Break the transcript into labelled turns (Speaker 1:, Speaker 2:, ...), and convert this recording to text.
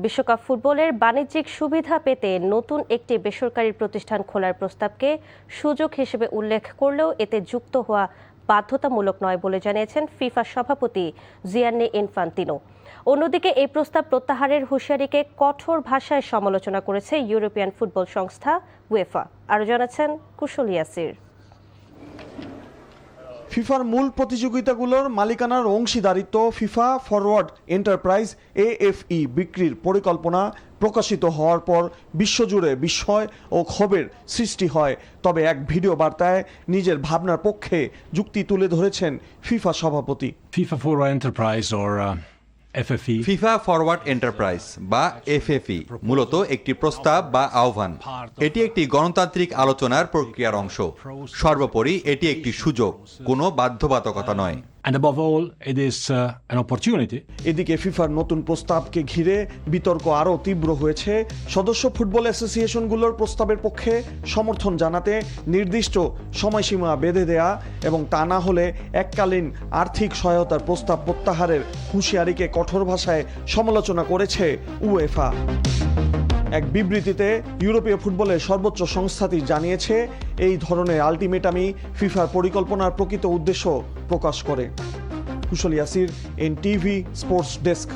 Speaker 1: বিশ্বকাপ ফুটবলের বাণিজ্যিক সুবিধা পেতে নতুন একটি বেসরকারি প্রতিষ্ঠান খোলার প্রস্তাবকে সুযোগ হিসেবে উল্লেখ করলেও এতে যুক্ত হওয়া বাধ্যতামূলক নয় বলে জানিয়েছেন ফিফা সভাপতি জিয়ান্নি ইনফান্তিনো। অন্যদিকে এই প্রস্তাব প্রত্যাহারের হুঁশিয়ারিকে কঠোর ভাষায় সমালোচনা করেছে ইউরোপিয়ান ফুটবল সংস্থা উয়েফা। আরও জানাচ্ছেন কুশল ইয়াসির।
Speaker 2: ফিফার মূল প্রতিযোগিতাগুলোর মালিকানার অংশীদারিত্ব ফিফা ফরওয়ার্ড এন্টারপ্রাইজ AFE বিক্রির পরিকল্পনা প্রকাশিত হওয়ার পর বিশ্বজুড়ে বিস্ময় ও ক্ষোভের সৃষ্টি হয়। তবে এক ভিডিও বার্তায় নিজের ভাবনার পক্ষে যুক্তি তুলে ধরেছেন ফিফা সভাপতি।
Speaker 3: FIFA Forward Enterprise or FFE
Speaker 4: FIFA forward enterprise বা FFE মূলত একটি প্রস্তাব বা আহ্বান। এটি একটি গণতান্ত্রিক আলোচনার প্রক্রিয়ার অংশ। সর্বোপরি এটি একটি সুযোগ, কোনো বাধ্যবাধকতা নয়।
Speaker 3: and above all it is an opportunity.
Speaker 2: এদিকে ফিফার নতুন প্রস্তাবকে ঘিরে বিতর্ক আরও তীব্র হয়েছে। সদস্য ফুটবল অ্যাসোসিয়েশনগুলোর প্রস্তাবের পক্ষে সমর্থন জানাতে নির্দিষ্ট সময়সীমা বেঁধে দেয়া এবং তা না হলে এককালীন আর্থিক সহায়তার প্রস্তাব প্রত্যাহারের হুঁশিয়ারিকে কঠোর ভাষায় সমালোচনা করেছে উয়েফা। এক বিবৃতিতে ইউরোপীয় ফুটবলের সর্বোচ্চ সংস্থাটি জানিয়েছে এই ধরনের আলটিমেটামই ফিফার পরিকল্পনার প্রকৃত উদ্দেশ্য প্রকাশ করে। কুশল ইয়াসির, NTV স্পোর্টস ডেস্ক।